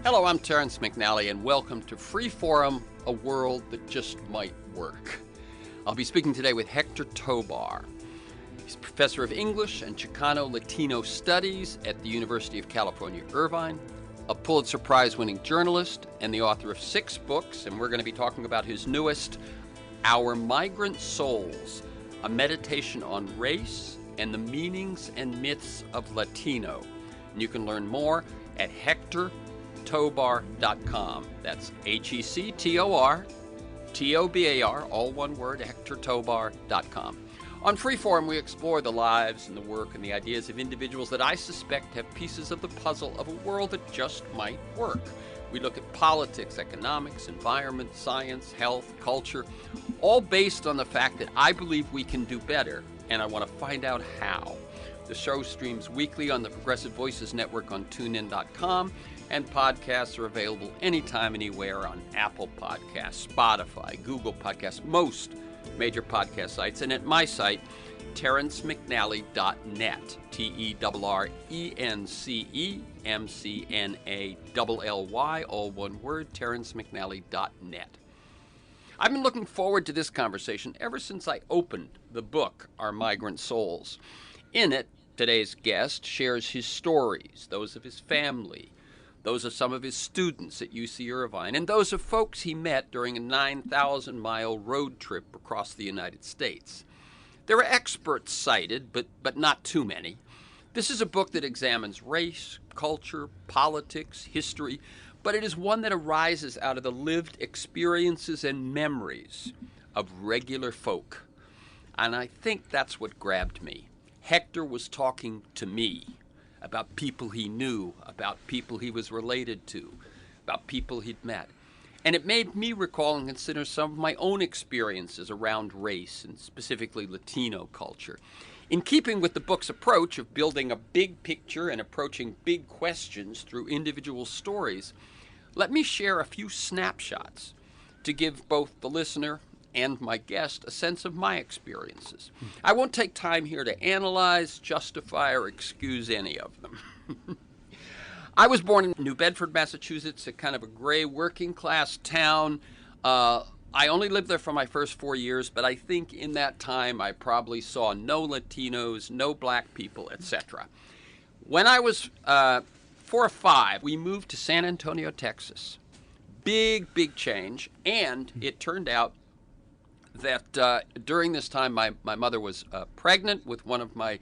Hello, I'm Terrence McNally, and welcome to Freeform, a world that just might work. I'll be speaking today with Hector Tobar. He's professor of English and Chicano-Latino Studies at the University of California, Irvine, a Pulitzer Prize-winning journalist, and the author of 6 books, and we're going to be talking about his newest, Our Migrant Souls, a meditation on race and the meanings and myths of Latino. And you can learn more at HECTOR.com. That's HECTOR, TOBAR, all one word, HECTOR.com. On Freeform, we explore the lives and the work and the ideas of individuals that I suspect have pieces of the puzzle of a world that just might work. We look at politics, economics, environment, science, health, culture, all based on the fact that I believe we can do better, and I want to find out how. The show streams weekly on the Progressive Voices Network on TuneIn.com, and podcasts are available anytime, anywhere on Apple Podcasts, Spotify, Google Podcasts, most major podcast sites, and at my site, terrencemcnally.net, TERRENCEMCNALLY, all one word, terrencemcnally.net. I've been looking forward to this conversation ever since I opened the book, Our Migrant Souls. In it, today's guest shares his stories, those of his family, those of some of his students at UC Irvine, and those of folks he met during a 9,000-mile road trip across the United States. There are experts cited, but not too many. This is a book that examines race, culture, politics, history, but it is one that arises out of the lived experiences and memories of regular folk. And I think that's what grabbed me. Hector was talking to me about people he knew, about people he was related to, about people he'd met. And it made me recall and consider some of my own experiences around race and specifically Latino culture. In keeping with the book's approach of building a big picture and approaching big questions through individual stories, let me share a few snapshots to give both the listener and my guest a sense of my experiences. I won't take time here to analyze, justify, or excuse any of them. I was born in New Bedford, Massachusetts, a kind of a gray working class town. I only lived there for my first 4 years, but I think in that time I probably saw no Latinos, no black people, etc. When I was 4 or 5, we moved to San Antonio, Texas. Big change, and it turned out that during this time my mother was pregnant with one of my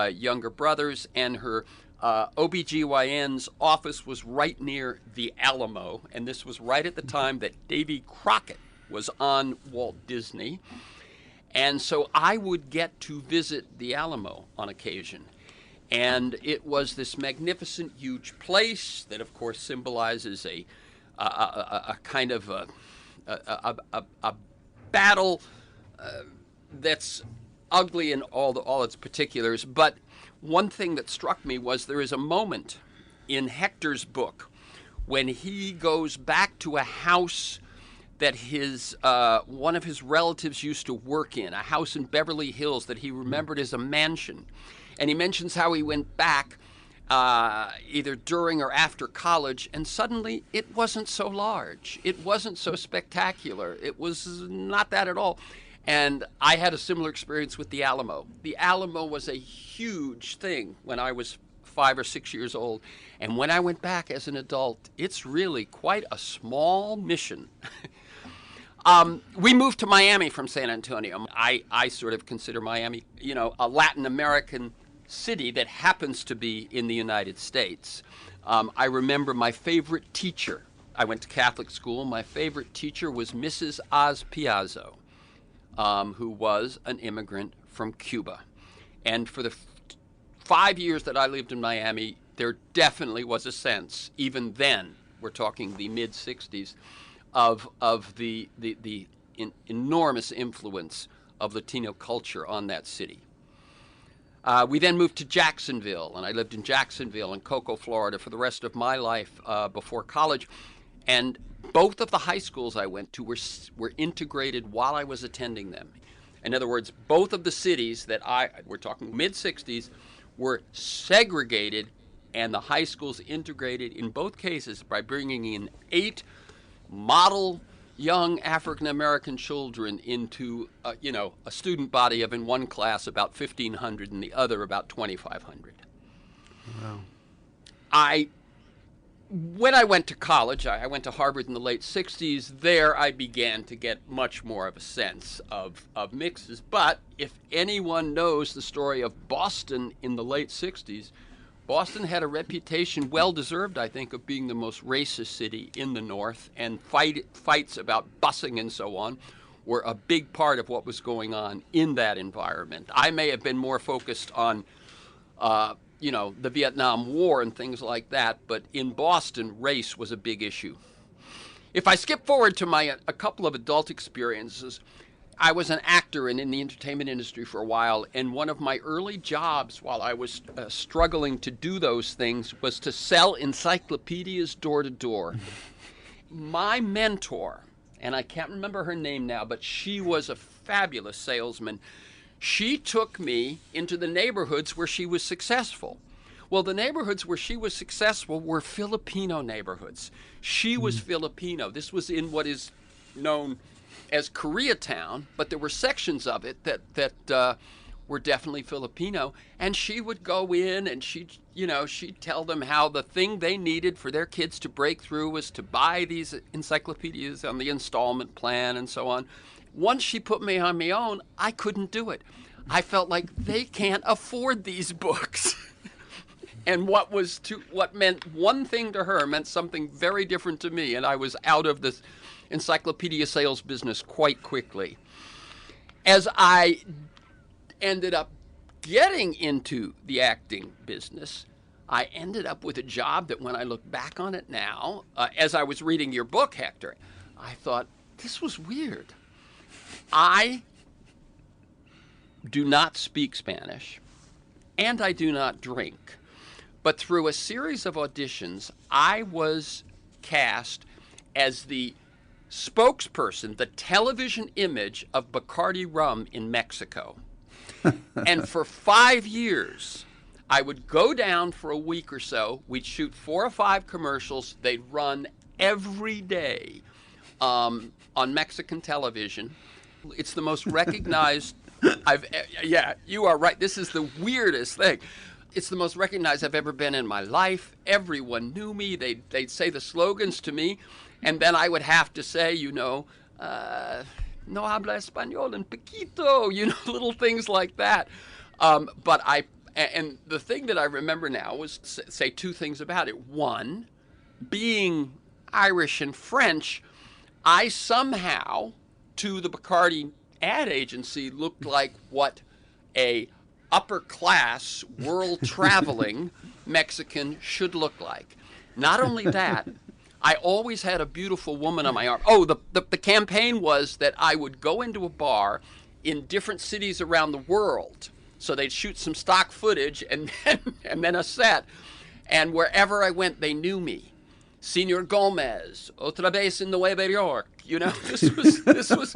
younger brothers, and her OBGYN's office was right near the Alamo, and this was right at the time that Davy Crockett was on Walt Disney, and so I would get to visit the Alamo on occasion. And it was this magnificent, huge place that, of course, symbolizes a kind of a battle that's ugly in all its particulars. But one thing that struck me was there is a moment in Hector's book when he goes back to a house that his one of his relatives used to work in, a house in Beverly Hills that he remembered as a mansion. And he mentions how he went back either during or after college, and suddenly it wasn't so large. It wasn't so spectacular. It was not that at all. And I had a similar experience with the Alamo. The Alamo was a huge thing when I was 5 or 6 years old. And when I went back as an adult, it's really quite a small mission. We moved to Miami from San Antonio. I sort of consider Miami, a Latin American city that happens to be in the United States. I remember my favorite teacher. I went to Catholic school. My favorite teacher was Mrs. Oz Piazzo, who was an immigrant from Cuba. And for the 5 years that I lived in Miami, there definitely was a sense, even then, we're talking the mid-'60s, of the enormous influence of Latino culture on that city. We then moved to Jacksonville, and I lived in Jacksonville and Cocoa, Florida for the rest of my life before college. And both of the high schools I went to were integrated while I was attending them. In other words, both of the cities that we're talking mid-'60s, were segregated and the high schools integrated in both cases by bringing in 8 model young African-American children into, a student body of, in one class, about 1,500, and the other about 2,500. Wow. When I went to college, I went to Harvard in the late 60s. There I began to get much more of a sense of mixes. But if anyone knows the story of Boston in the late 60s, Boston had a reputation, well-deserved, I think, of being the most racist city in the North, and fights about busing and so on were a big part of what was going on in that environment. I may have been more focused on, the Vietnam War and things like that, but in Boston, race was a big issue. If I skip forward to a couple of adult experiences, I was an actor and in the entertainment industry for a while, and one of my early jobs while I was struggling to do those things was to sell encyclopedias door to door. My mentor, and I can't remember her name now, but she was a fabulous salesman. She took me into the neighborhoods where she was successful. Well, the neighborhoods where she was successful were Filipino neighborhoods. She was Filipino. This was in what is known as Koreatown, but there were sections of it that were definitely Filipino. And she would go in and she'd tell them how the thing they needed for their kids to break through was to buy these encyclopedias on the installment plan and so on. Once she put me on my own, I couldn't do it. I felt like they can't afford these books. And what meant one thing to her meant something very different to me, and I was out of this encyclopedia sales business quite quickly. As I ended up getting into the acting business, I ended up with a job that when I look back on it now, as I was reading your book, Hector, I thought, this was weird. I do not speak Spanish, and I do not drink. But through a series of auditions, I was cast as the spokesperson, the television image of Bacardi rum in Mexico. And for 5 years, I would go down for a week or so. We'd shoot 4 or 5 commercials. They'd run every day on Mexican television. It's the most recognized you are right. This is the weirdest thing. It's the most recognized I've ever been in my life. Everyone knew me. They'd say the slogans to me, and then I would have to say, no habla español en poquito, little things like that. And the thing that I remember now was say 2 things about it. One, being Irish and French, I somehow, to the Bacardi ad agency, looked like what a upper-class, world-traveling Mexican should look like. Not only that, I always had a beautiful woman on my arm. Oh, the campaign was that I would go into a bar in different cities around the world. So they'd shoot some stock footage and then a set. And wherever I went, they knew me. Senor Gomez, otra vez en Nueva York. This was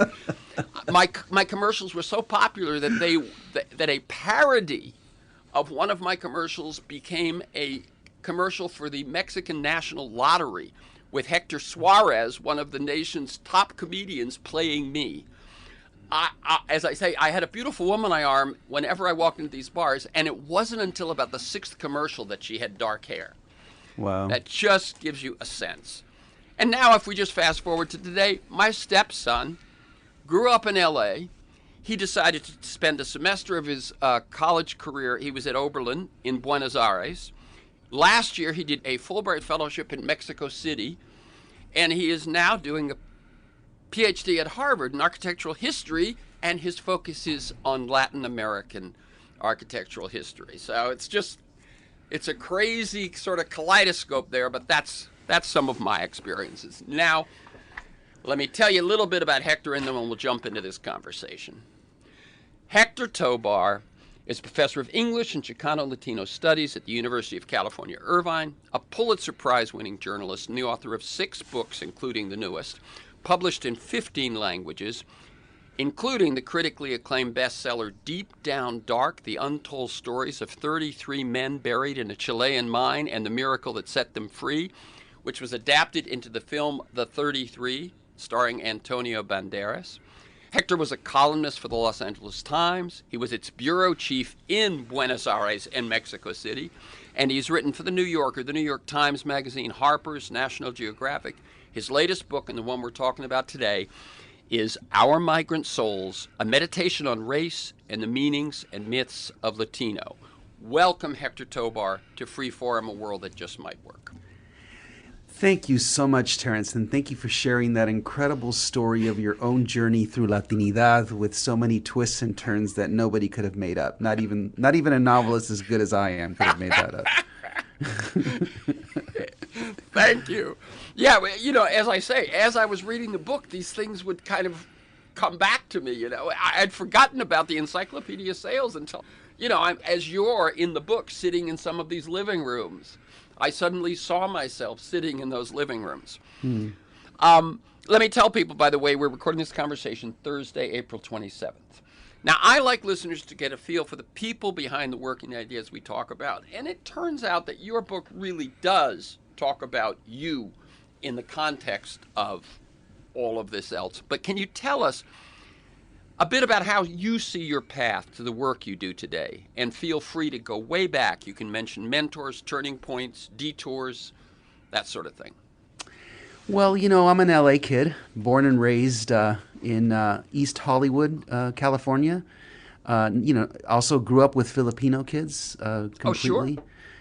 my commercials were so popular that a parody of one of my commercials became a commercial for the Mexican National Lottery with Hector Suarez, one of the nation's top comedians, playing me. As I say, I had a beautiful woman on my arm whenever I walked into these bars, and it wasn't until about the 6th commercial that she had dark hair. Wow. That just gives you a sense. And now if we just fast forward to today, my stepson grew up in L.A. He decided to spend a semester of his college career. He was at Oberlin in Buenos Aires. Last year, he did a Fulbright Fellowship in Mexico City, and he is now doing a PhD at Harvard in architectural history, and his focus is on Latin American architectural history. So it's a crazy sort of kaleidoscope there, but that's some of my experiences. Now, let me tell you a little bit about Hector, and then we'll jump into this conversation. Hector Tobar is professor of English and Chicano-Latino Studies at the University of California, Irvine, a Pulitzer Prize-winning journalist and the author of 6 books, including the newest, published in 15 languages. including the critically acclaimed bestseller Deep Down Dark, The Untold Stories of 33 Men Buried in a Chilean Mine and the Miracle That Set Them Free, which was adapted into the film The 33, starring Antonio Banderas. Hector was a columnist for the Los Angeles Times. He was its bureau chief in Buenos Aires and Mexico City. And he's written for The New Yorker, The New York Times Magazine, Harper's, National Geographic. His latest book, and the one we're talking about today, is Our Migrant Souls, a meditation on race and the meanings and myths of Latino. Welcome, Hector Tobar, to Freeform, a world that just might work. Thank you so much, Terrence, and thank you for sharing that incredible story of your own journey through Latinidad with so many twists and turns that nobody could have made up. Not even a novelist as good as I am could have made that up. Thank you. Yeah, you know, as I say, as I was reading the book, these things would kind of come back to me. You know, I'd forgotten about the encyclopedia sales until, you know, as you're in the book sitting in some of these living rooms, I suddenly saw myself sitting in those living rooms. Let me tell people, by the way, we're recording this conversation Thursday, April 27th. Now, I like listeners to get a feel for the people behind the working ideas we talk about. And it turns out that your book really does talk about you in the context of all of this else. But can you tell us a bit about how you see your path to the work you do today? And feel free to go way back. You can mention mentors, turning points, detours, that sort of thing. Well, you know, I'm an LA kid, born and raised in East Hollywood, California. You know, also grew up with Filipino kids completely. Oh, sure.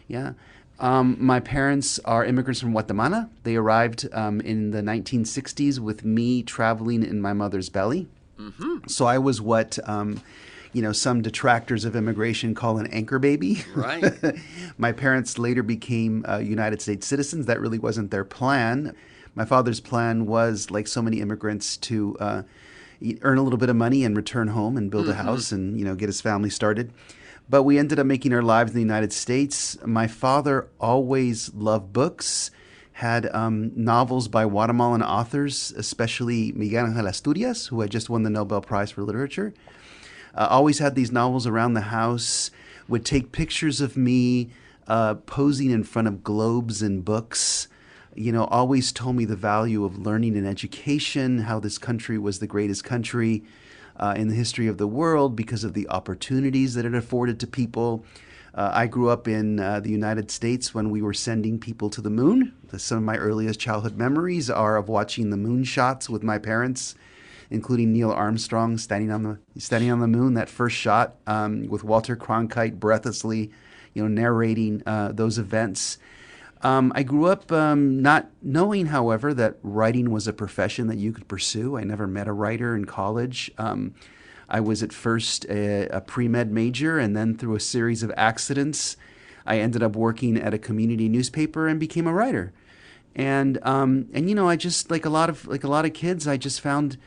Yeah. My parents are immigrants from Guatemala. They arrived in the 1960s with me traveling in my mother's belly. Mm-hmm. So I was what, you know, some detractors of immigration call an anchor baby. Right. My parents later became United States citizens. That really wasn't their plan. My father's plan was, like so many immigrants, to earn a little bit of money and return home and build a house and, you know, get his family started. But we ended up making our lives in the United States. My father always loved books, had novels by Guatemalan authors, especially Miguel Ángel Asturias, who had just won the Nobel Prize for Literature. Always had these novels around the house, would take pictures of me posing in front of globes and books. You know, always told me the value of learning and education, how this country was the greatest country in the history of the world because of the opportunities that it afforded to people. I grew up in the United States when we were sending people to the moon. Some of my earliest childhood memories are of watching the moon shots with my parents, including Neil Armstrong standing on the moon. That first shot with Walter Cronkite breathlessly, you know, narrating those events. I grew up not knowing, however, that writing was a profession that you could pursue. I never met a writer in college. I was at first a pre-med major, and then through a series of accidents, I ended up working at a community newspaper and became a writer. And you know, I just like a lot of kids, I just found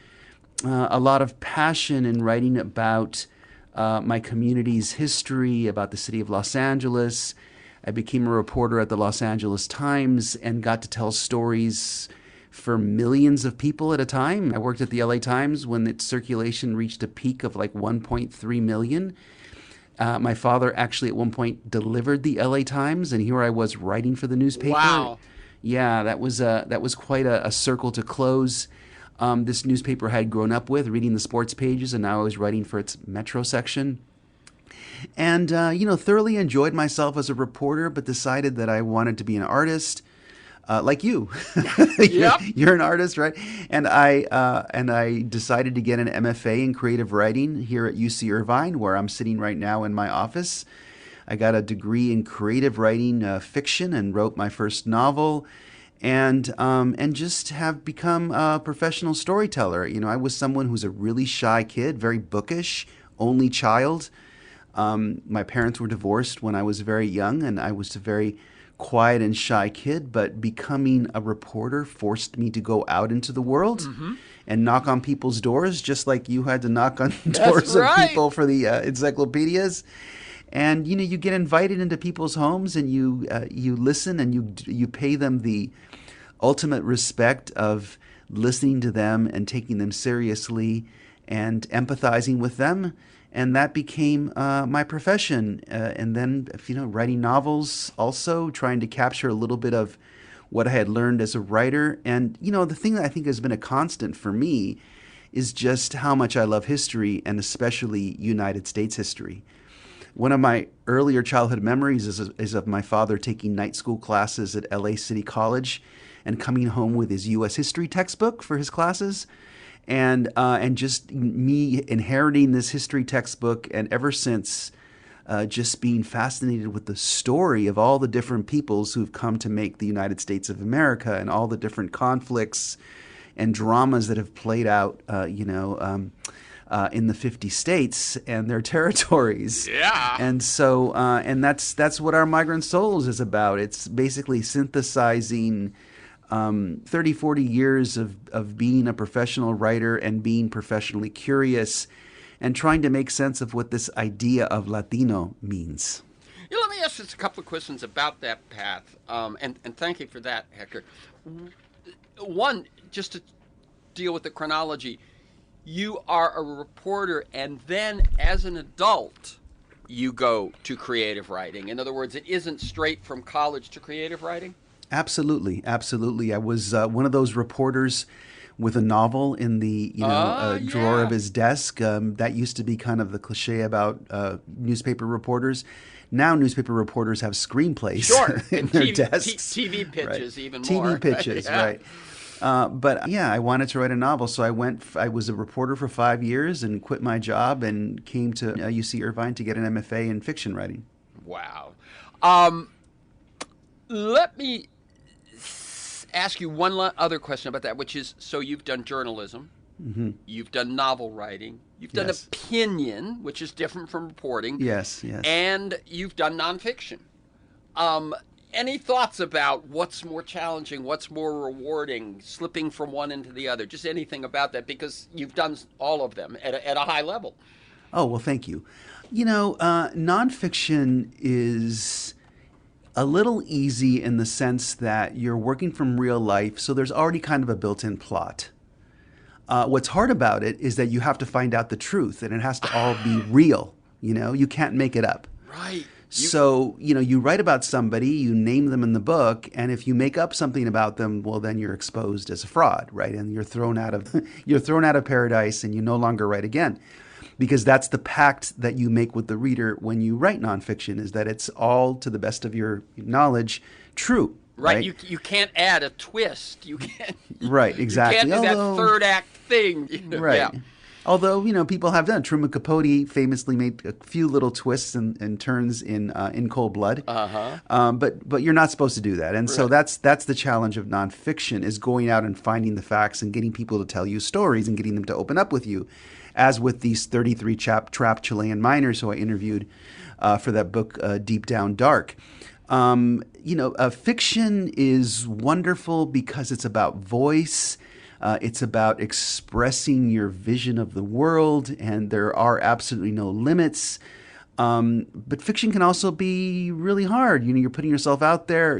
a lot of passion in writing about my community's history, about the city of Los Angeles. I became a reporter at the Los Angeles Times and got to tell stories for millions of people at a time. I worked at the LA Times when its circulation reached a peak of like 1.3 million. My father actually at one point delivered the LA Times, and here I was writing for the newspaper. Wow. Yeah, that was quite a circle to close. This newspaper I had grown up with, reading the sports pages, and now I was writing for its Metro section. And, you know, thoroughly enjoyed myself as a reporter, but decided that I wanted to be an artist, like you. Yep. You're an artist, right? And I decided to get an MFA in creative writing here at UC Irvine, where I'm sitting right now in my office. I got a degree in creative writing, fiction, and wrote my first novel. And just have become a professional storyteller. You know, I was someone who's a really shy kid, very bookish, only child. My parents were divorced when I was very young, and I was a very quiet and shy kid, but becoming a reporter forced me to go out into the world and knock on people's doors, just like you had to knock on doors of people for the encyclopedias. And, you know, you get invited into people's homes, and you listen, and you pay them the ultimate respect of listening to them and taking them seriously. and empathizing with them. And that became my profession. And then, writing novels also, trying to capture a little bit of what I had learned as a writer. And, the thing that I think has been a constant for me is just how much I love history, and especially United States history. One of my earlier childhood memories is of my father taking night school classes at LA City College and coming home with his U.S. history textbook for his classes. And just me inheriting this history textbook, and ever since just being fascinated with the story of all the different peoples who've come to make the United States of America, and all the different conflicts and dramas that have played out, in the 50 states and their territories. Yeah. And so, and that's what Our Migrant Souls is about. It's basically synthesizing 30, 40 years of being a professional writer and being professionally curious, and trying to make sense of what this idea of Latino means. Let me ask just a couple of questions about that path, and thank you for that, Hector. One, just to deal with the chronology, you are a reporter, and then as an adult, you go to creative writing. In other words, it isn't straight from college to creative writing? Absolutely, absolutely. I was one of those reporters with a novel in the drawer of his desk. That used to be kind of the cliche about newspaper reporters. Now newspaper reporters have screenplays in their desks. TV pitches, right. even more. TV pitches, yeah. Right. But yeah, I wanted to write a novel, so I was a reporter for 5 years and quit my job and came to UC Irvine to get an MFA in fiction writing. Wow. Let me ask you one other question about that, which is, so you've done journalism, you've done novel writing, you've done opinion, which is different from reporting. Yes. And you've done nonfiction. Any thoughts about what's more challenging, what's more rewarding, slipping from one into the other? Just anything about that, because you've done all of them at a high level. Oh, well, thank you. Nonfiction is a little easy in the sense that you're working from real life, so there's already kind of a built-in plot. What's hard about it is that you have to find out the truth, and it has to all be real. You can't make it up. Right. So, you write about somebody, you name them in the book, and if you make up something about them, well, then you're exposed as a fraud, right? And you're thrown out of paradise, and you no longer write again. Because that's the pact that you make with the reader when you write nonfiction, is that it's all, to the best of your knowledge, true. Right. You can't add a twist. You can't. Right. Exactly. You can't do that third act thing. Right. Yeah. Although, people have done. Truman Capote famously made a few little twists and turns in Cold Blood. But you're not supposed to do that. And so that's the challenge of nonfiction, is going out and finding the facts and getting people to tell you stories and getting them to open up with you. As with these 33 trapped Chilean miners who I interviewed for that book, Deep Down Dark. Fiction is wonderful because it's about voice. It's about expressing your vision of the world, and there are absolutely no limits. But fiction can also be really hard. You're putting yourself out there.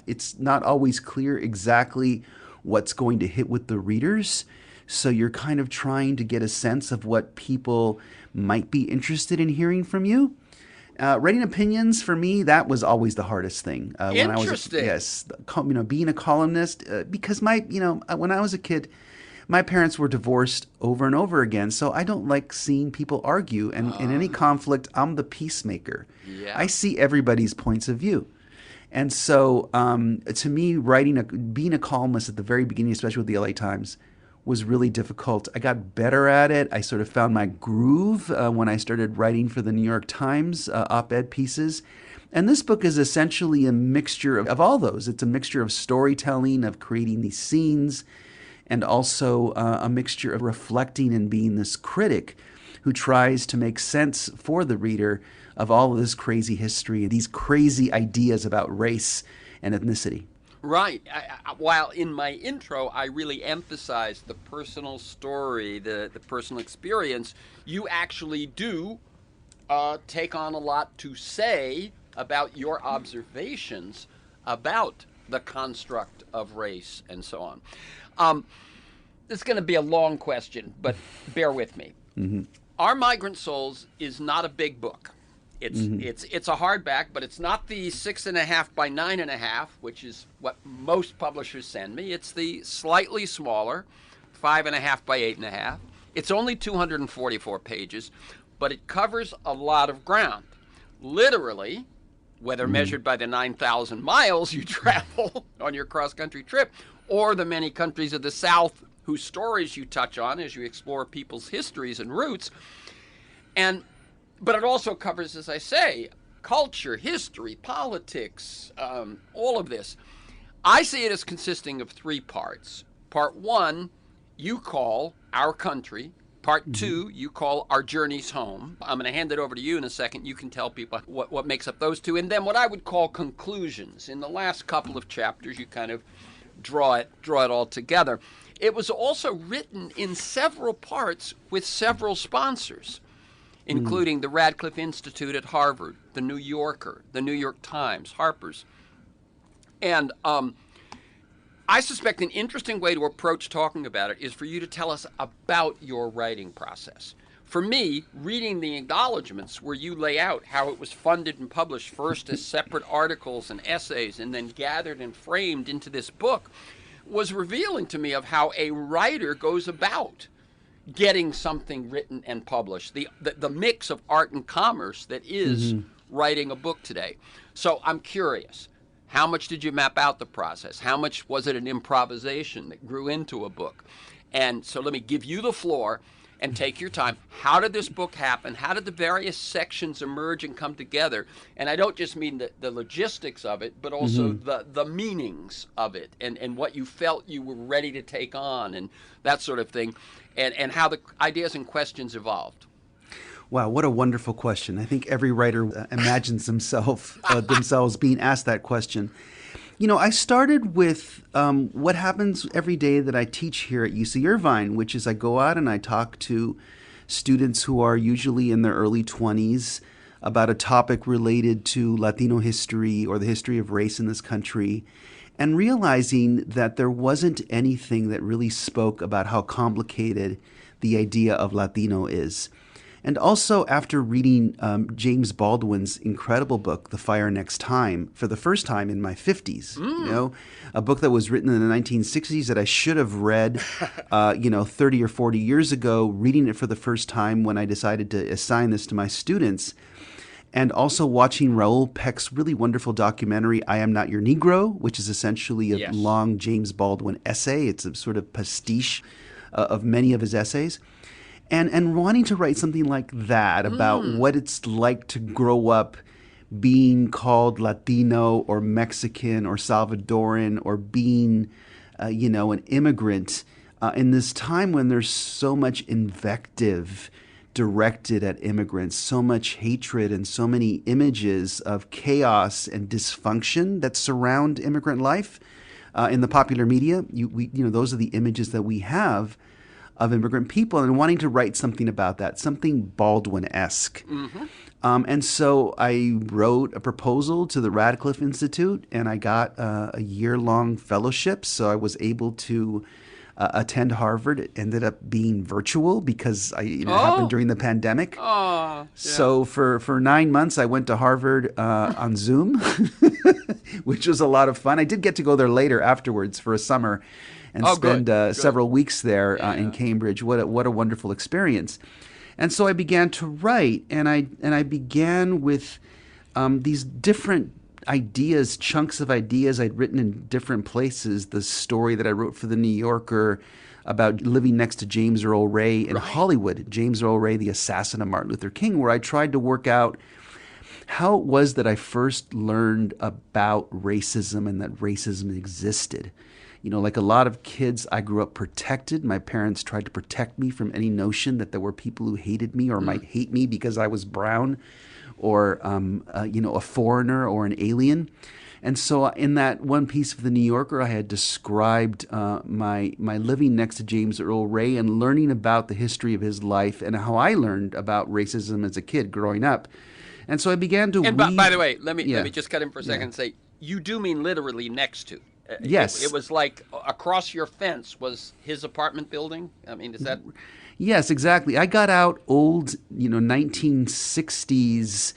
It's not always clear exactly what's going to hit with the readers. So you're kind of trying to get a sense of what people might be interested in hearing from you. Writing opinions, for me, that was always the hardest thing. Interesting. Being a columnist, because when I was a kid, my parents were divorced over and over again, so I don't like seeing people argue. And in any conflict, I'm the peacemaker. Yeah. I see everybody's points of view. And so to me, being a columnist at the very beginning, especially with the LA Times, was really difficult. I got better at it. I sort of found my groove when I started writing for the New York Times op-ed pieces. And this book is essentially a mixture of all those. It's a mixture of storytelling, of creating these scenes, and also a mixture of reflecting and being this critic who tries to make sense for the reader of all of this crazy history, these crazy ideas about race and ethnicity. Right. While in my intro, I really emphasized the personal story, the personal experience, you actually do take on a lot to say about your observations about the construct of race and so on. this is going to be a long question, but bear with me. Our Migrant Souls is not a big book. It's a hardback, but it's not the 6.5 by 9.5, which is what most publishers send me. It's the slightly smaller 5.5 by 8.5. It's only 244 pages, but it covers a lot of ground. Literally, whether measured by the 9,000 miles you travel on your cross-country trip, or the many countries of the South whose stories you touch on as you explore people's histories and roots. But it also covers, as I say, culture, history, politics, all of this. I see it as consisting of 3 parts. Part 1, you call Our Country. Part 2, you call Our Journeys Home. I'm going to hand it over to you in a second. You can tell people what makes up those 2. And then what I would call conclusions. In the last couple of chapters, you kind of draw it all together. It was also written in several parts with several sponsors, including the Radcliffe Institute at Harvard, the New Yorker, the New York Times, Harper's. And I suspect an interesting way to approach talking about it is for you to tell us about your writing process. For me, reading the acknowledgments where you lay out how it was funded and published first as separate articles and essays and then gathered and framed into this book was revealing to me of how a writer goes about getting something written and published, the mix of art and commerce that is writing a book today. So I'm curious, how much did you map out the process? How much was it an improvisation that grew into a book? And so let me give you the floor and take your time. How did this book happen? How did the various sections emerge and come together? And I don't just mean the logistics of it, but also the meanings of it and what you felt you were ready to take on and that sort of thing, and how the ideas and questions evolved. Wow, what a wonderful question. I think every writer imagines themselves being asked that question. You know, I started with what happens every day that I teach here at UC Irvine, which is I go out and I talk to students who are usually in their early 20s about a topic related to Latino history or the history of race in this country, and realizing that there wasn't anything that really spoke about how complicated the idea of Latino is. And also after reading James Baldwin's incredible book, The Fire Next Time, for the first time in my 50s, you know, a book that was written in the 1960s that I should have read, 30 or 40 years ago, reading it for the first time when I decided to assign this to my students. And also watching Raoul Peck's really wonderful documentary, I Am Not Your Negro, which is essentially a long James Baldwin essay. It's a sort of pastiche of many of his essays. And wanting to write something like that about what it's like to grow up being called Latino or Mexican or Salvadoran or being, an immigrant in this time when there's so much invective directed at immigrants, so much hatred and so many images of chaos and dysfunction that surround immigrant life in the popular media. Those are the images that we have of immigrant people, and wanting to write something about that, something Baldwin-esque. And so I wrote a proposal to the Radcliffe Institute, and I got a year-long fellowship, so I was able to attend Harvard. It ended up being virtual because it happened during the pandemic. So for 9 months, I went to Harvard on Zoom, which was a lot of fun. I did get to go there later afterwards for a summer and spend several weeks there in Cambridge. What a wonderful experience. And so I began to write, and I began with these different ideas, chunks of ideas I'd written in different places. The story that I wrote for the New Yorker about living next to James Earl Ray in Hollywood, James Earl Ray, the assassin of Martin Luther King, where I tried to work out how it was that I first learned about racism and that racism existed. You know, like a lot of kids, I grew up protected. My parents tried to protect me from any notion that there were people who hated me or might hate me because I was brown or, a foreigner or an alien. And so in that one piece of the New Yorker, I had described my living next to James Earl Ray and learning about the history of his life and how I learned about racism as a kid growing up. And so I began to by the way, let me just cut in for a second and say, you do mean literally next to. It Yes. was like across your fence was his apartment building. I mean, is that? Yes, exactly. I got out old, 1960s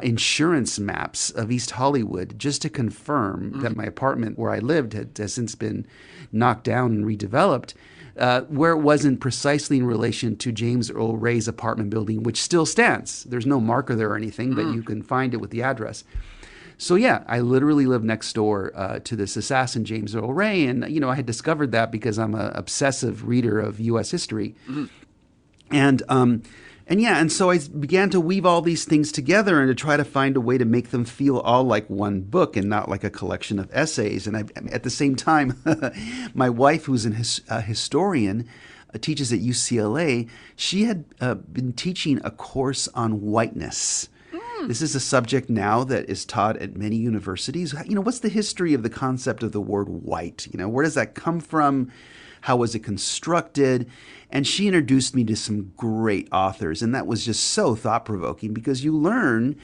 insurance maps of East Hollywood just to confirm that my apartment where I lived has since been knocked down and redeveloped, where it wasn't precisely in relation to James Earl Ray's apartment building, which still stands. There's no marker there or anything, but you can find it with the address. So yeah, I literally lived next door to this assassin, James Earl Ray, and I had discovered that because I'm an obsessive reader of U.S. history, and so I began to weave all these things together and to try to find a way to make them feel all like one book and not like a collection of essays. And at the same time, my wife, who's a historian, teaches at UCLA. She had been teaching a course on whiteness. This is a subject now that is taught at many universities. What's the history of the concept of the word white? Where does that come from? How was it constructed? And she introduced me to some great authors, and that was just so thought-provoking because you learn,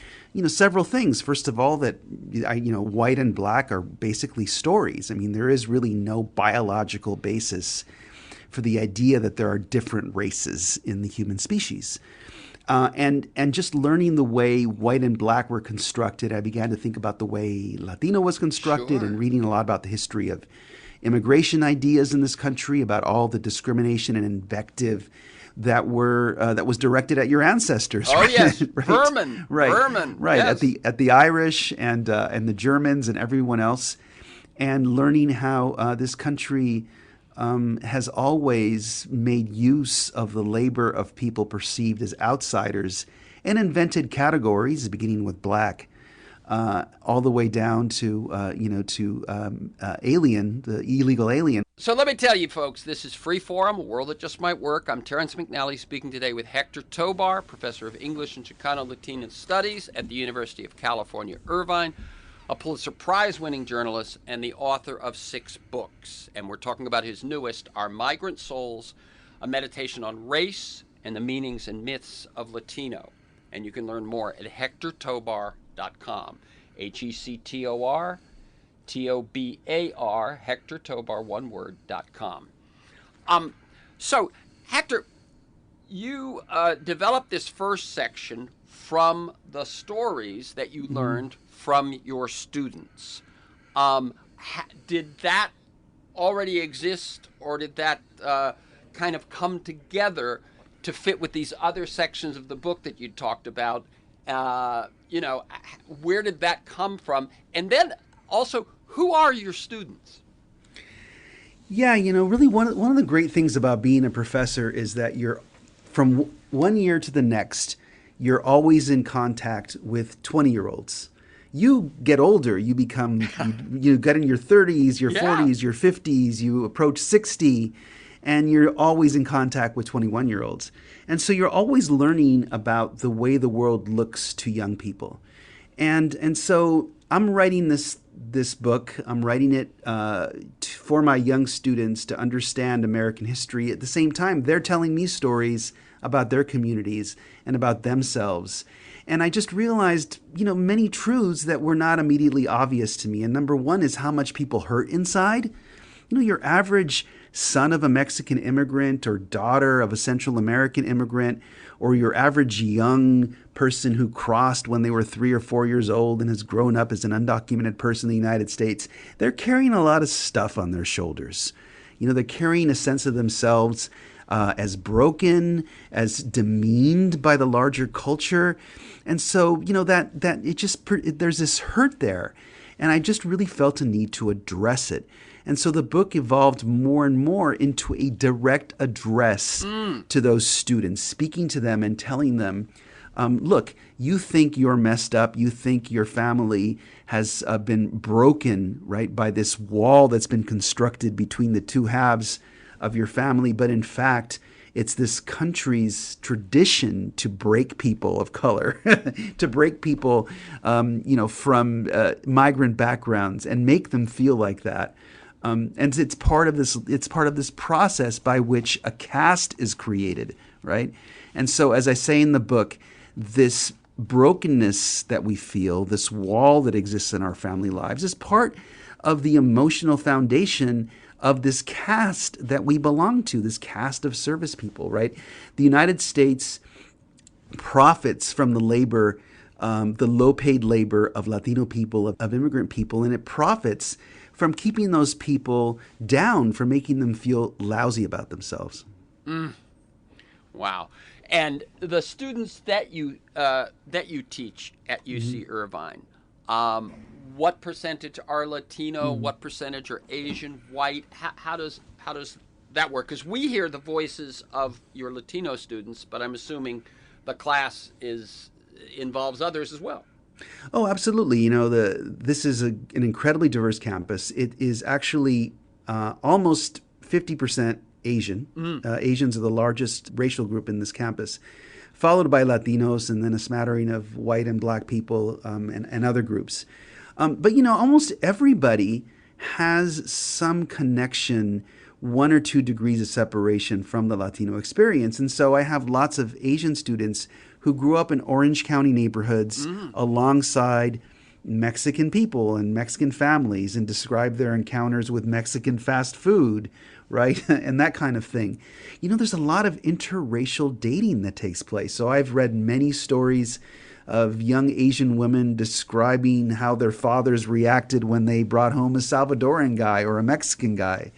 several things. First of all, that, white and black are basically stories. I mean, there is really no biological basis for the idea that there are different races in the human species. And just learning the way white and black were constructed, I began to think about the way Latino was constructed. Sure. And reading a lot about the history of immigration ideas in this country, about all the discrimination and invective that was directed at your ancestors. Oh, right? yes, Right. Vermin. Right. Vermin. Right. Yes. At the Irish and the Germans and everyone else, and learning how this country has always made use of the labor of people perceived as outsiders and invented categories, beginning with black, all the way down to alien, the illegal alien. So let me tell you, folks, this is Freeform, a world that just might work. I'm Terrence McNally, speaking today with Hector Tobar, professor of English and Chicano-Latino Studies at the University of California, Irvine, a Pulitzer Prize-winning journalist and the author of 6 books. And we're talking about his newest, Our Migrant Souls, a meditation on race and the meanings and myths of Latino. And you can learn more at HECTOR-TOBAR.com. HECTOR TOBAR, Hector Tobar, one word.com. So, Hector, you developed this first section from the stories that you learned from your students. Did that already exist, or did that kind of come together to fit with these other sections of the book that you talked about? Where did that come from? And then also, who are your students? Yeah, really one of the great things about being a professor is that you're, from one year to the next, you're always in contact with 20-year-olds. You get older, you become, you get in your 30s, your 40s, your 50s, you approach 60, and you're always in contact with 21-year-olds. And so you're always learning about the way the world looks to young people. And so I'm writing this book. I'm writing it for my young students to understand American history. At the same time, they're telling me stories about their communities and about themselves. And I just realized, many truths that were not immediately obvious to me. And number one is how much people hurt inside. Your average son of a Mexican immigrant or daughter of a Central American immigrant, or your average young person who crossed when they were 3 or 4 years old and has grown up as an undocumented person in the United States, they're carrying a lot of stuff on their shoulders. They're carrying a sense of themselves as broken, as demeaned by the larger culture. And so, there's this hurt there. And I just really felt a need to address it. And so the book evolved more and more into a direct address to those students, speaking to them and telling them, look, you think you're messed up. You think your family has been broken, right, by this wall that's been constructed between the two halves of your family. But in fact, it's this country's tradition to break people of color, to break people, from migrant backgrounds and make them feel like that. And it's part of this process by which a caste is created, right? And so, as I say in the book, this brokenness that we feel, this wall that exists in our family lives, is part of the emotional foundation of this caste that we belong to, this caste of service people, right? The United States profits from the labor, the low-paid labor of Latino people, of immigrant people, and it profits from keeping those people down, for making them feel lousy about themselves. Wow. And the students that you teach at UC Irvine, what percentage are Latino? What percentage are Asian, white? How does that work? Because we hear the voices of your Latino students, but I'm assuming the class involves others as well. Oh, absolutely. You know, this is an incredibly diverse campus. It is actually almost 50% Asian. Asians are the largest racial group in this campus, followed by Latinos, and then a smattering of white and black people, and other groups. But, you know, almost everybody has some connection, 1 or 2 degrees of separation from the Latino experience. And so I have lots of Asian students who grew up in Orange County neighborhoods alongside Mexican people and Mexican families, and describe their encounters with Mexican fast food, right? And that kind of thing. You know, there's a lot of interracial dating that takes place. So I've read many stories of young Asian women describing how their fathers reacted when they brought home a Salvadoran guy or a Mexican guy,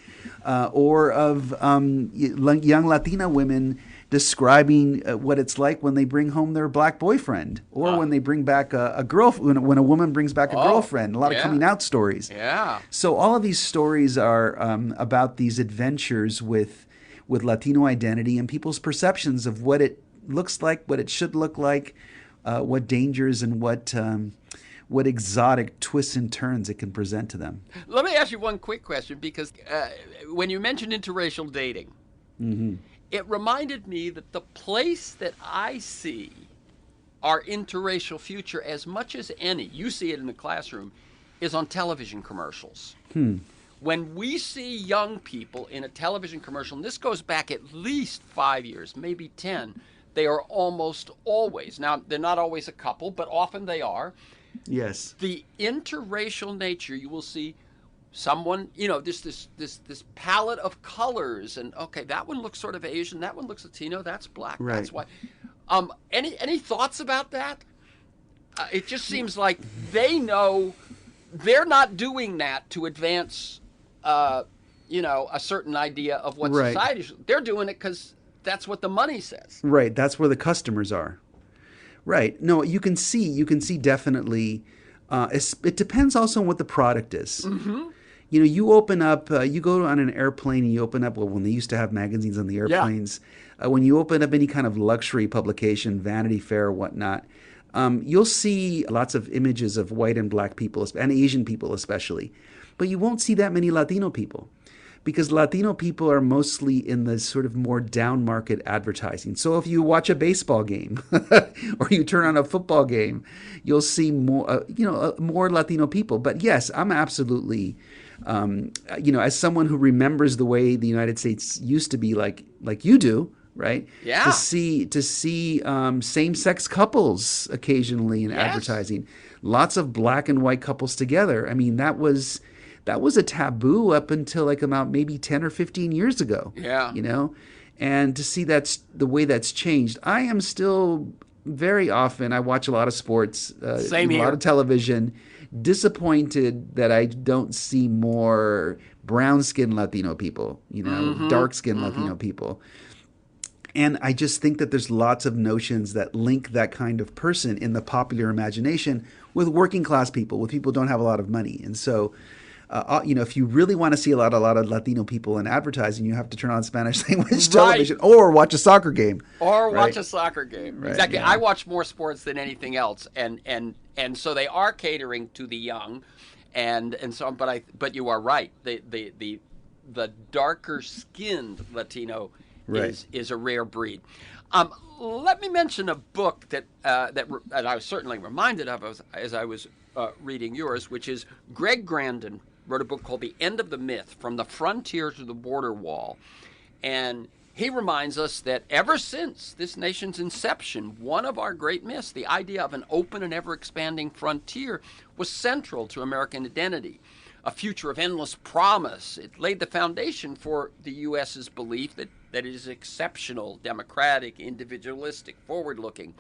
or of young Latina women describing what it's like when they bring home their black boyfriend, or when they bring back a girlfriend, when a woman brings back a girlfriend. A lot of coming out stories. Yeah. So all of these stories are about these adventures with Latino identity and people's perceptions of what it looks like, what it should look like, what dangers and what exotic twists and turns it can present to them. Let me ask you one quick question, because when you mentioned interracial dating, it reminded me that the place that I see our interracial future as much as any, you see it in the classroom, is on television commercials. When we see young people in a television commercial, and this goes back at least 5 years, maybe 10, they are almost always, now they're not always a couple, but often they are. Yes. The interracial nature, you will see someone, you know, this palette of colors, and okay, that one looks sort of Asian, that one looks Latino, that's black, right. That's white. Any thoughts about that? It just seems like they know they're not doing that to advance, you know, a certain idea of what society should. They're doing it because that's what the money says. Right. That's where the customers are. Right. No, you can see definitely. It depends also on what the product is. You know, you open up, you go on an airplane and you open up, well, when they used to have magazines on the airplanes, when you open up any kind of luxury publication, Vanity Fair or whatnot, you'll see lots of images of white and black people, and Asian people especially. But you won't see that many Latino people, because Latino people are mostly in the sort of more down market advertising. So if you watch a baseball game or you turn on a football game, you'll see more, more Latino people. But yes, I'm absolutely, as someone who remembers the way the United States used to be, like you do, right? Yeah. To see same-sex couples occasionally in advertising, lots of black and white couples together. I mean, that was a taboo up until like about maybe 10 or 15 years ago. Yeah. You know, and to see that's the way that's changed. I am still very often, I watch a lot of sports, Same here. A lot of television, disappointed that I don't see more brown-skinned Latino people, dark-skinned Latino people. And I just think that there's lots of notions that link that kind of person in the popular imagination with working class people, with people who don't have a lot of money. And so, if you really want to see a lot of Latino people in advertising, you have to turn on Spanish language television or watch a soccer game. Watch a soccer game. Right, exactly. yeah. I watch more sports than anything else, and so they are catering to the young, and so. But you are right. The darker skinned Latino is a rare breed. Let me mention a book that I was certainly reminded of as I was reading yours, which is Greg Grandin wrote a book called The End of the Myth, From the Frontier to the Border Wall. And he reminds us that ever since this nation's inception, one of our great myths, the idea of an open and ever-expanding frontier, was central to American identity. a future of endless promise. It laid the foundation for the U.S.'s belief that it is exceptional, democratic, individualistic, forward-looking.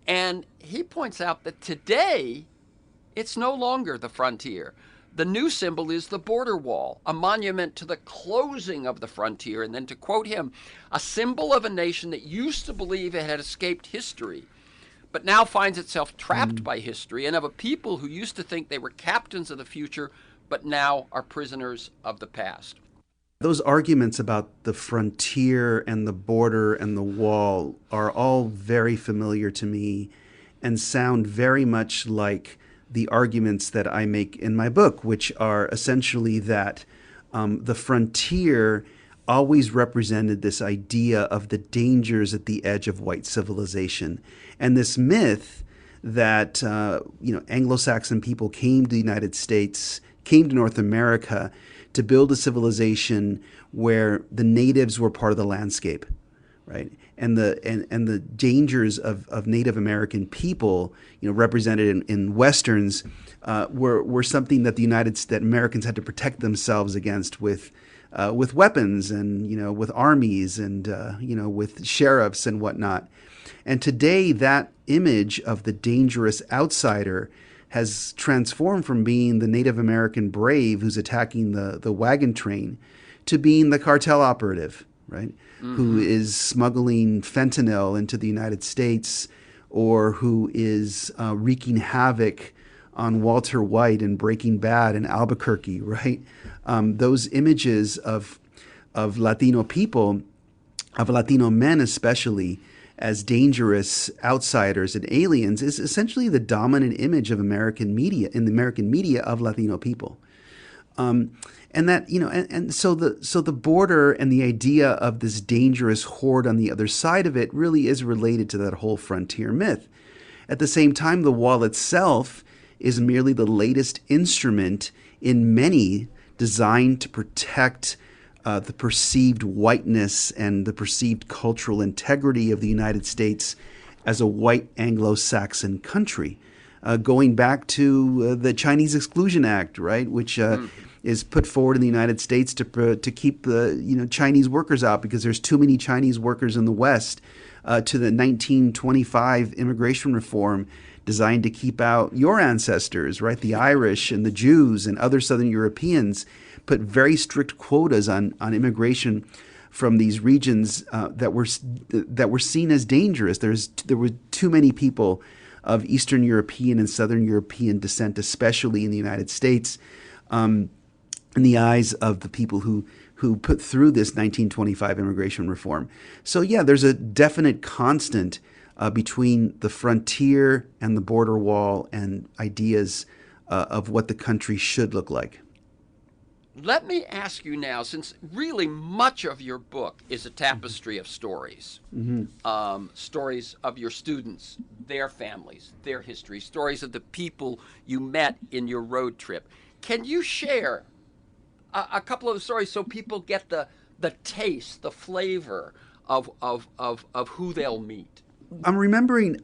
And he points out that today, it's no longer the frontier. The new symbol is the border wall, a monument to the closing of the frontier. And then to quote him, a symbol of a nation that used to believe it had escaped history, but now finds itself trapped by history, and of a people who used to think they were captains of the future, but now are prisoners of the past. Those arguments about the frontier and the border and the wall are all very familiar to me and sound very much like the arguments that I make in my book, which are essentially that the frontier always represented this idea of the dangers at the edge of white civilization. And this myth that Anglo-Saxon people came to the United States, came to North America to build a civilization where the natives were part of the landscape, right? And the dangers of Native American people, represented in westerns, were something that that Americans had to protect themselves against with weapons and with armies and with sheriffs and whatnot. And today, that image of the dangerous outsider has transformed from being the Native American brave who's attacking the wagon train to being the cartel operative, right? Mm-hmm. Who is smuggling fentanyl into the United States, or who is wreaking havoc on Walter White and Breaking Bad in Albuquerque, right? Those images of Latino people, of Latino men especially, as dangerous outsiders and aliens is essentially the dominant image of American media, in the American media, of Latino people. And that, so the border and the idea of this dangerous horde on the other side of it really is related to that whole frontier myth. At the same time, the wall itself is merely the latest instrument in many designed to protect the perceived whiteness and the perceived cultural integrity of the United States as a white Anglo-Saxon country, going back to the Chinese Exclusion Act, right, which is put forward in the United States to keep the Chinese workers out because there's too many Chinese workers in the West, to the 1925 immigration reform designed to keep out your ancestors, right, the Irish and the Jews and other Southern Europeans, put very strict quotas on immigration from these regions that were seen as dangerous. There were too many people of Eastern European and Southern European descent, especially in the United States, in the eyes of the people who put through this 1925 immigration reform. So yeah, there's a definite constant between the frontier and the border wall and ideas of what the country should look like. Let me ask you now, since really much of your book is a tapestry of stories, stories of your students, their families, their history, stories of the people you met in your road trip. Can you share a couple of stories so people get the taste, the flavor of who they'll meet? I'm remembering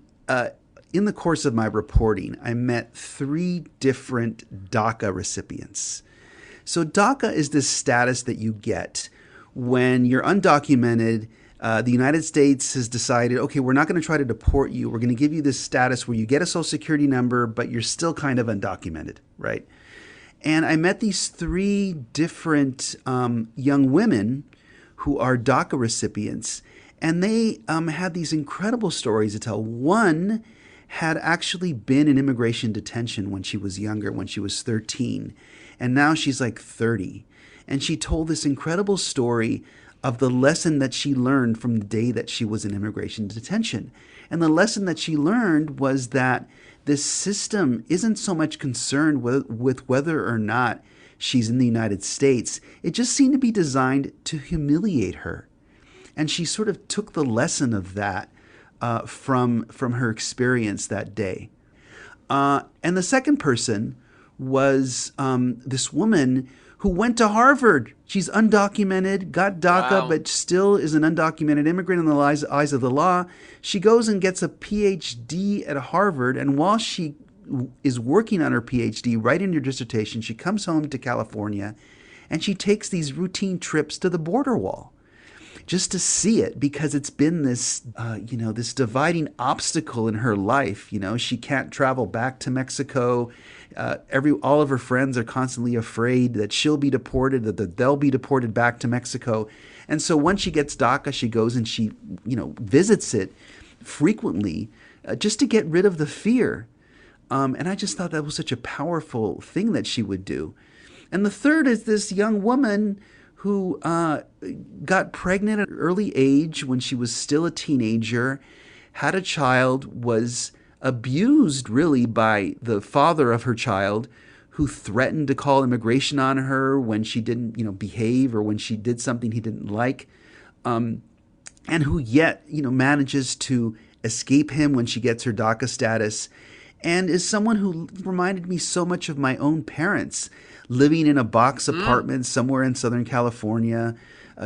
in the course of my reporting, I met 3 different DACA recipients. So DACA is this status that you get when you're undocumented. The United States has decided, okay, we're not going to try to deport you. We're going to give you this status where you get a social security number, but you're still kind of undocumented, right? And I met these 3 different young women who are DACA recipients, and they had these incredible stories to tell. One had actually been in immigration detention when she was younger, when she was 13. And now she's like 30. And she told this incredible story of the lesson that she learned from the day that she was in immigration detention. And the lesson that she learned was that this system isn't so much concerned with whether or not she's in the United States. It just seemed to be designed to humiliate her. And she sort of took the lesson of that from her experience that day. And the second person was this woman who went to Harvard. She's undocumented, got DACA, wow, but still is an undocumented immigrant in the eyes of the law. She goes and gets a PhD at Harvard, and while she is working on her PhD, writing her dissertation. She comes home to California, and she takes these routine trips to the border wall just to see it, because it's been this, this dividing obstacle in her life. She can't travel back to Mexico. All of her friends are constantly afraid that she'll be deported, that they'll be deported back to Mexico. And so once she gets DACA, she goes and she, visits it frequently, just to get rid of the fear. And I just thought that was such a powerful thing that she would do. And the third is this young woman who got pregnant at an early age when she was still a teenager, had a child, was abused really by the father of her child, who threatened to call immigration on her when she didn't, behave, or when she did something he didn't like, and who yet, manages to escape him when she gets her DACA status, and is someone who reminded me so much of my own parents, living in a box apartment somewhere in Southern California,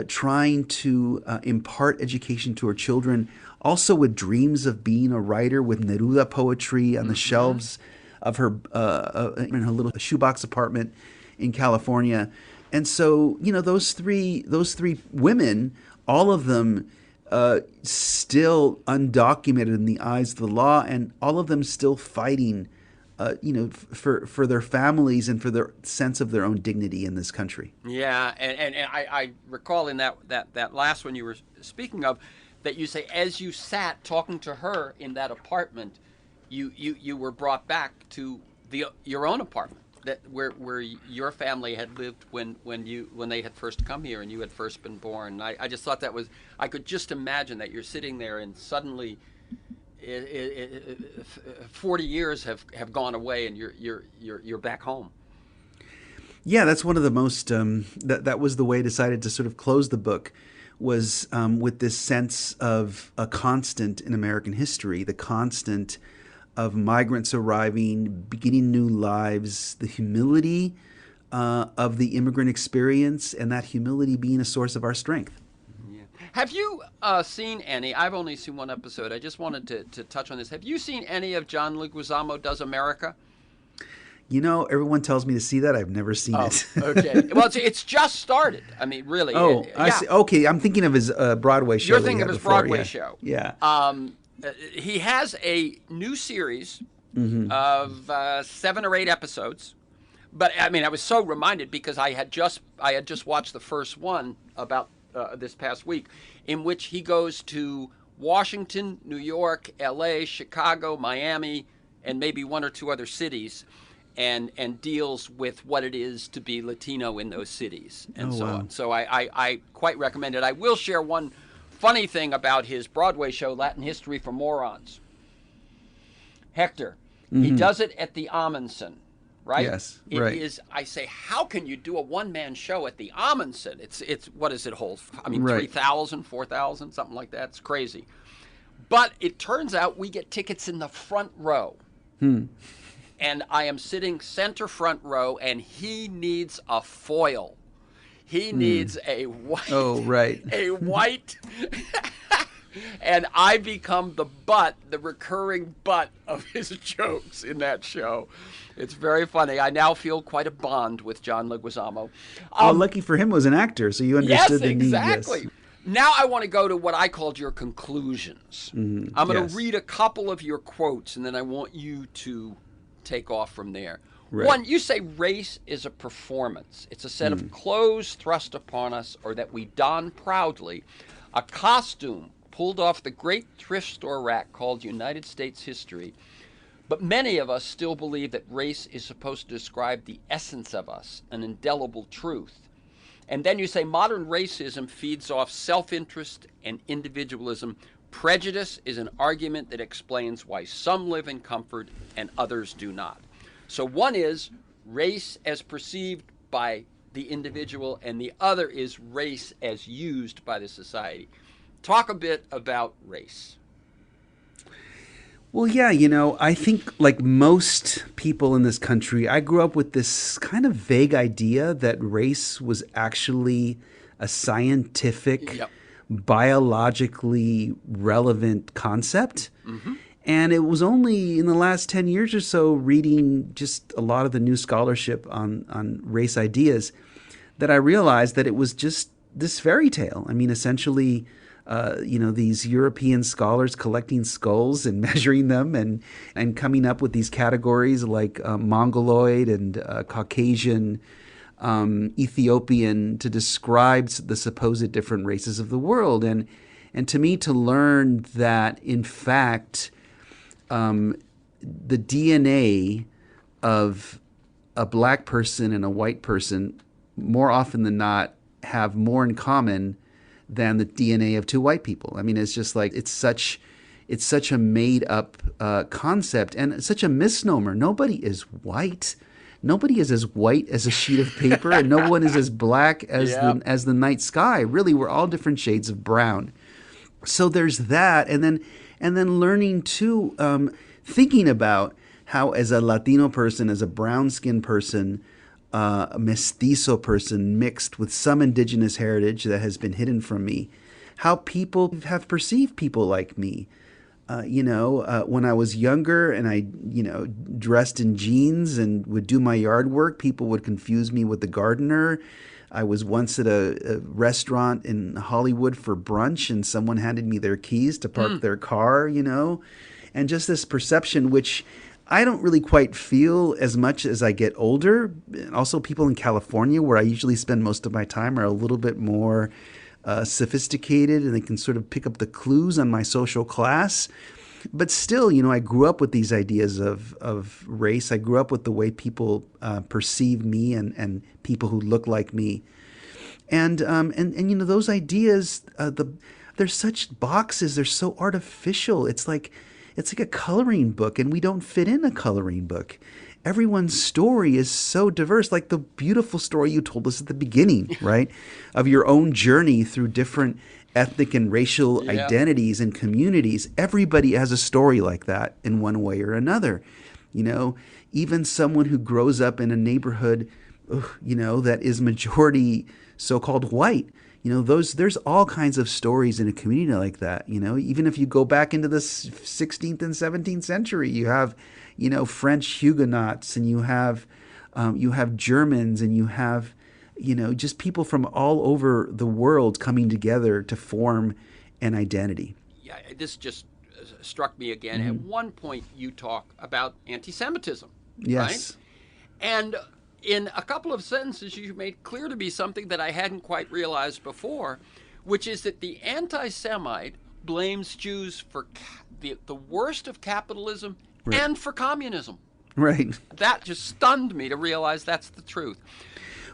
trying to impart education to her children, also with dreams of being a writer, with Neruda poetry on the shelves of her in her little shoebox apartment in California. And so, those three women, all of them still undocumented in the eyes of the law, and all of them still fighting for their families and for their sense of their own dignity in this country. Yeah, and I recall in that last one you were speaking of, that you say as you sat talking to her in that apartment, you were brought back to your own apartment, that where your family had lived when they had first come here and you had first been born. I just thought that was, I could just imagine that you're sitting there and suddenly 40 years have gone away and you're back home. Yeah, that's one of the most that was the way I decided to sort of close the book, was with this sense of a constant in American history, the constant of migrants arriving, beginning new lives, the humility of the immigrant experience, and that humility being a source of our strength. Yeah. Have you seen any? I've only seen one episode. I just wanted to touch on this. Have you seen any of John Leguizamo Does America? Everyone tells me to see that. I've never seen it. Okay. Well, it's just started. I mean, really. I see. Okay, I'm thinking of his Broadway show. You're thinking of his Broadway show. Yeah. He has a new series of 7 or 8 episodes. But I mean, I was so reminded because I had just watched the first one about this past week, in which he goes to Washington, New York, L.A., Chicago, Miami, and maybe 1 or 2 other cities, and deals with what it is to be Latino in those cities and on. So I quite recommend it. I will share one funny thing about his Broadway show, Latin History for Morons. Hector, he does it at the Amundsen, right? Yes, It right. is. I say, how can you do a one-man show at the Amundsen? It's what does it hold? I mean, Right. 3,000, 4,000, something like that. It's crazy. But it turns out we get tickets in the front row. And I am sitting center front row, and he needs a foil. He needs a white. Oh, right. A white. And I become the recurring butt of his jokes in that show. It's very funny. I now feel quite a bond with John Leguizamo. Well, lucky for him was an actor, so you understood the need. Yes, exactly. Now I want to go to what I called your conclusions. I'm going to read a couple of your quotes, and then I want you to take off from there. Right. One, you say race is a performance. It's a set of clothes thrust upon us, or that we don proudly, a costume pulled off the great thrift store rack called United States history. But many of us still believe that race is supposed to describe the essence of us, an indelible truth. And then you say modern racism feeds off self-interest and individualism. Prejudice is an argument that explains why some live in comfort and others do not. So one is race as perceived by the individual, and the other is race as used by the society. Talk a bit about race. Well, yeah, I think like most people in this country, I grew up with this kind of vague idea that race was actually a scientific, biologically relevant concept. And it was only in the last 10 years or so, reading just a lot of the new scholarship on race ideas, that I realized that it was just this fairy tale. I mean, essentially, these European scholars collecting skulls and measuring them and coming up with these categories like Mongoloid and Caucasian, Ethiopian, to describe the supposed different races of the world. And to me, to learn that, in fact, the DNA of a black person and a white person more often than not have more in common than the DNA of two white people. I mean, it's just like, it's such a made up concept and such a misnomer. Nobody is white. Nobody is as white as a sheet of paper, and no one is as black as the night sky. Really, we're all different shades of brown. So there's that, and then learning too, thinking about how, as a Latino person, as a brown-skinned person, a mestizo person mixed with some indigenous heritage that has been hidden from me, how people have perceived people like me. When I was younger and I, dressed in jeans and would do my yard work, people would confuse me with the gardener. I was once at a restaurant in Hollywood for brunch, and someone handed me their keys to park their car, and just this perception, which I don't really quite feel as much as I get older. Also, people in California, where I usually spend most of my time, are a little bit more sophisticated, and they can sort of pick up the clues on my social class. But still, I grew up with these ideas of race. I grew up with the way people perceive me and people who look like me. And those ideas, they're such boxes. They're so artificial. It's like a coloring book, and we don't fit in a coloring book. Everyone's story is so diverse, like the beautiful story you told us at the beginning, right? Of your own journey through different ethnic and racial identities and communities. Everybody has a story like that in one way or another. Even someone who grows up in a neighborhood, that is majority so-called white, there's all kinds of stories in a community like that. Even if you go back into the 16th and 17th century, you have, French Huguenots, and you have Germans, and you have, just people from all over the world coming together to form an identity. Yeah, this just struck me again. At one point, you talk about anti-Semitism, yes, right? And in a couple of sentences, you made clear to me something that I hadn't quite realized before, which is that the anti-Semite blames Jews for the worst of capitalism and for communism. Right. That just stunned me to realize that's the truth.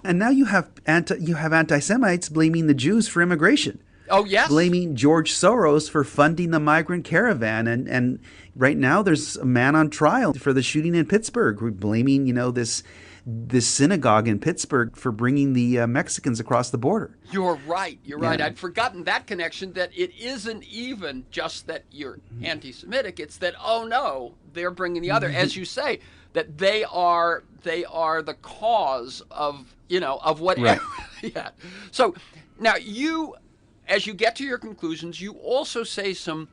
And now you have anti-Semites blaming the Jews for immigration. Oh, yes. Blaming George Soros for funding the migrant caravan. And right now there's a man on trial for the shooting in Pittsburgh, blaming, this synagogue in Pittsburgh for bringing the Mexicans across the border. You're right. I'd forgotten that connection, that it isn't even just that you're anti-Semitic. It's that, oh, no, they're bringing the other. As you say, that they are the cause of, of whatever. Right. Yeah. So now as you get to your conclusions, you also say some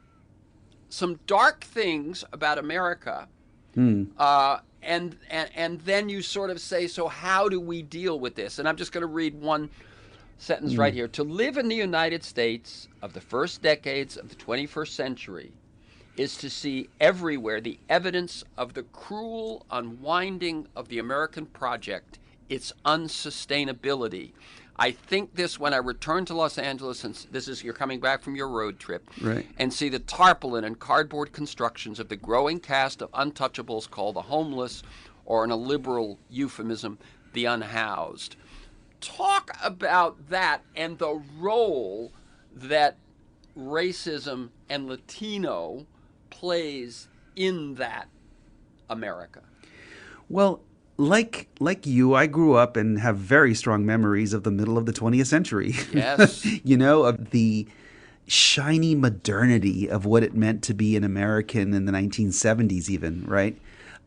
dark things about America. And then you sort of say, so how do we deal with this? And I'm just going to read one sentence right here. To live in the United States of the first decades of the 21st century is to see everywhere the evidence of the cruel unwinding of the American project, its unsustainability. I think this when I return to Los Angeles, and you're coming back from your road trip, right, and see the tarpaulin and cardboard constructions of the growing cast of untouchables called the homeless, or in a liberal euphemism, the unhoused. Talk about that and the role that racism and Latino plays in that America. Well, like you, I grew up and have very strong memories of the middle of the 20th century. Yes. Of the shiny modernity of what it meant to be an American in the 1970s even, right?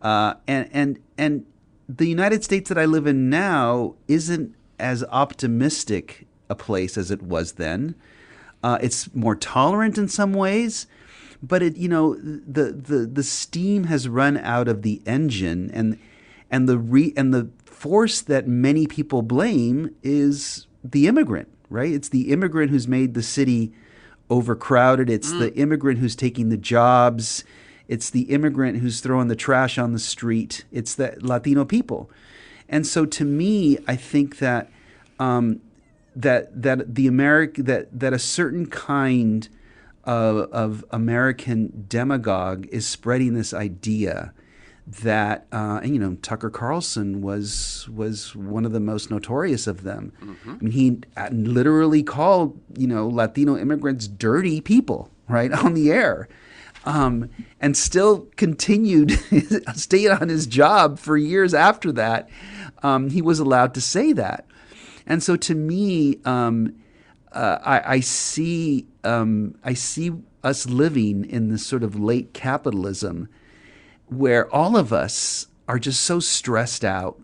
And the United States that I live in now isn't as optimistic a place as it was then. It's more tolerant in some ways, but the steam has run out of the engine, and the force that many people blame is the immigrant, right? It's the immigrant who's made the city overcrowded. It's the immigrant who's taking the jobs. It's the immigrant who's throwing the trash on the street. It's the Latino people. And so to me, I think that that a certain kind of American demagogue is spreading this idea that and Tucker Carlson was one of the most notorious of them. I mean, he literally called Latino immigrants dirty people right on the air, and still continued stayed on his job for years after that. He was allowed to say that. And so to me, I see us living in this sort of late capitalism where all of us are just so stressed out.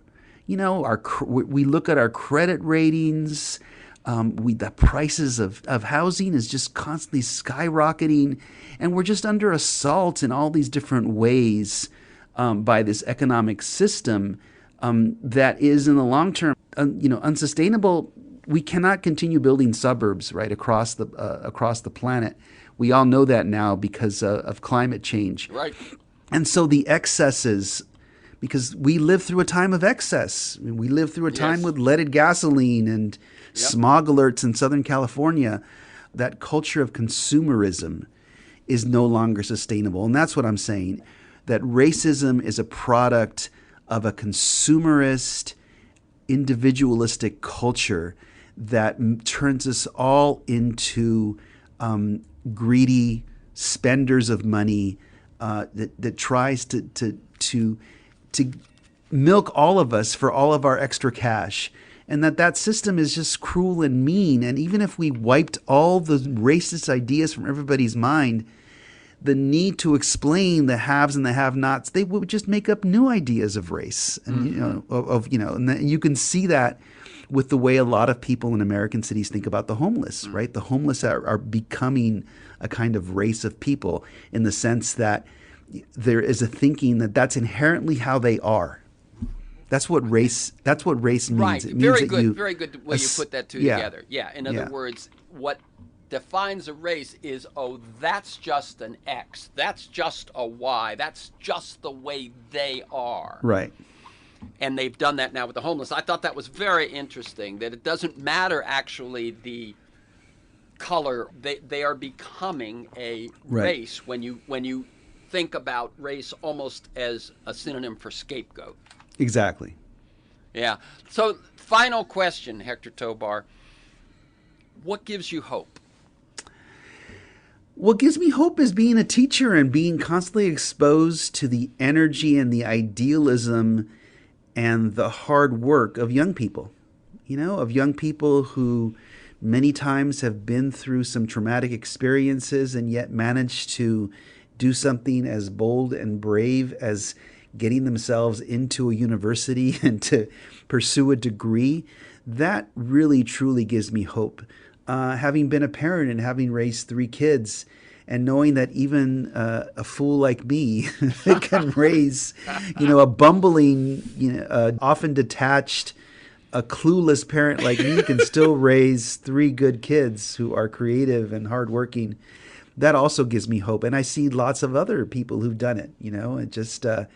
We look at our credit ratings. The prices of housing is just constantly skyrocketing, and we're just under assault in all these different ways by this economic system that is in the long term unsustainable. We cannot continue building suburbs right across the planet. We all know that now because of climate change. Right. And so the excesses, because we lived through a time of excess. I mean, we lived through a time with leaded gasoline and smog alerts in Southern California. That culture of consumerism is no longer sustainable. And that's what I'm saying, that racism is a product of a consumerist, individualistic culture that turns us all into greedy spenders of money, that tries to milk all of us for all of our extra cash, and that system is just cruel and mean. And even if we wiped all the racist ideas from everybody's mind, the need to explain the haves and the have-nots, they would just make up new ideas of race, and and you can see that with the way a lot of people in American cities think about the homeless, right? The homeless are becoming a kind of race of people, in the sense that there is a thinking that that's inherently how they are. That's what race means. Right. It means very that good. Very good way you put that together. Yeah. In other words, what defines a race is, that's just an X. That's just a Y. That's just the way they are. Right. And they've done that now with the homeless. I thought that was very interesting, that it doesn't matter actually the color. They are becoming a race when you think about race almost as a synonym for scapegoat. Exactly. Yeah. So final question, Hector Tobar. What gives you hope? What gives me hope is being a teacher and being constantly exposed to the energy and the idealism and the hard work of young people, of young people who many times have been through some traumatic experiences and yet managed to do something as bold and brave as getting themselves into a university and to pursue a degree. That really, truly gives me hope. Having been a parent and having raised 3 kids, and knowing that even a fool like me can raise, a bumbling, often detached, a clueless parent like me can still raise 3 good kids who are creative and hardworking. That also gives me hope. And I see lots of other people who've done it, It just, I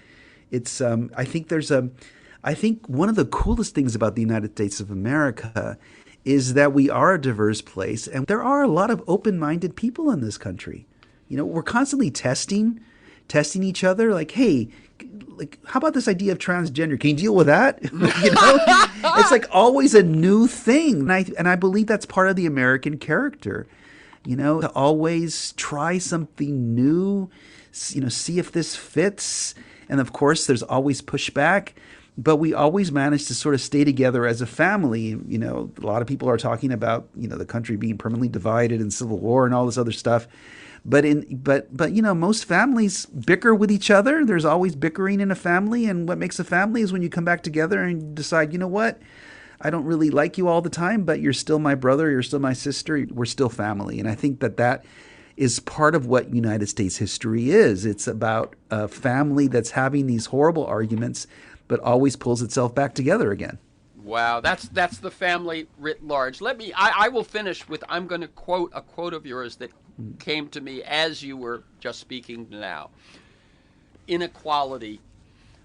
think one of the coolest things about the United States of America is that we are a diverse place, and there are a lot of open-minded people in this country. We're constantly testing each other. Like, hey, how about this idea of transgender? Can you deal with that? It's like always a new thing, and I believe that's part of the American character. To always try something new, see if this fits, and of course, there's always pushback. But we always manage to sort of stay together as a family. A lot of people are talking about, the country being permanently divided and civil war and all this other stuff. But most families bicker with each other. There's always bickering in a family. And what makes a family is when you come back together and decide, what? I don't really like you all the time, but you're still my brother. You're still my sister. We're still family. And I think that is part of what United States history is. It's about a family that's having these horrible arguments, but always pulls itself back together again. Wow, that's the family writ large. I will finish with, I'm going to quote a quote of yours that came to me as you were just speaking now. Inequality,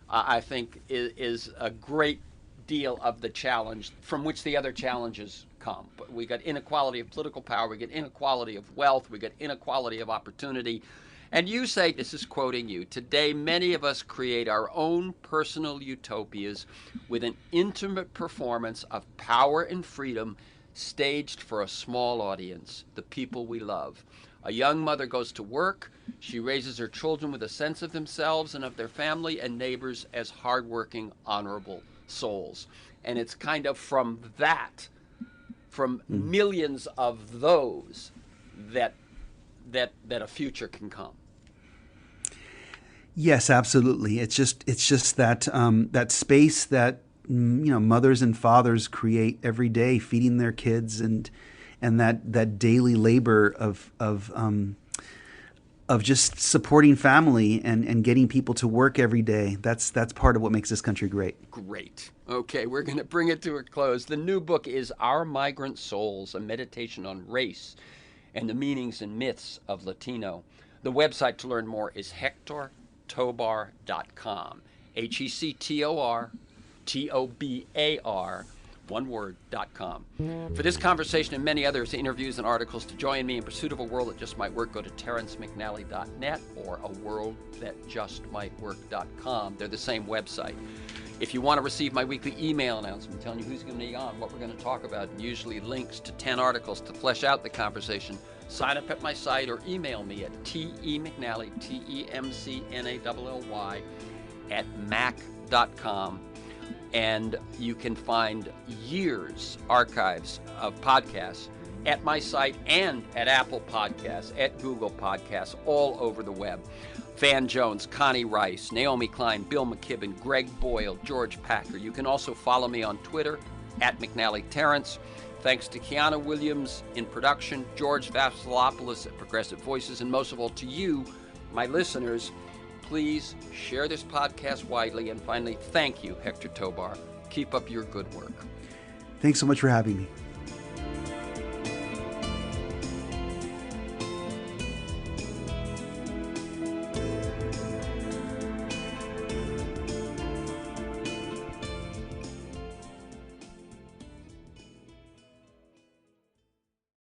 I think, is a great deal of the challenge from which the other challenges come. But we got inequality of political power, we get inequality of wealth, we get inequality of opportunity. And you say, this is quoting you, today many of us create our own personal utopias with an intimate performance of power and freedom staged for a small audience, the people we love. A young mother goes to work. She raises her children with a sense of themselves and of their family and neighbors as hardworking, honorable souls. And it's kind of from that, from millions of those, that a future can come. Yes, absolutely. It's just that that space that mothers and fathers create every day, feeding their kids, and that daily labor of just supporting family and getting people to work every day. That's part of what makes this country great. Great. Okay, we're going to bring it to a close. The new book is Our Migrant Souls, a meditation on race and the meanings and myths of Latino. The website to learn more is HECTOR.com. HECTOR, one word.com. For this conversation and many others, interviews and articles, to join me in pursuit of a world that just might work, go to TerenceMcNally.net or aworldthatjustmightwork.com. They're the same website. If you want to receive my weekly email announcement telling you who's going to be on, what we're going to talk about, and usually links to 10 articles to flesh out the conversation, sign up at my site or email me at temcnally, TEMCNALLY, @mac.com. And you can find years archives of podcasts at my site and at Apple Podcasts, at Google Podcasts, all over the web. Van Jones, Connie Rice, Naomi Klein, Bill McKibben, Greg Boyle, George Packer. You can also follow me on Twitter at McNally Terrence. Thanks to Kiana Williams in production, George Vasilopoulos at Progressive Voices, and most of all to you, my listeners. Please share this podcast widely. And finally, thank you, Hector Tobar. Keep up your good work. Thanks so much for having me.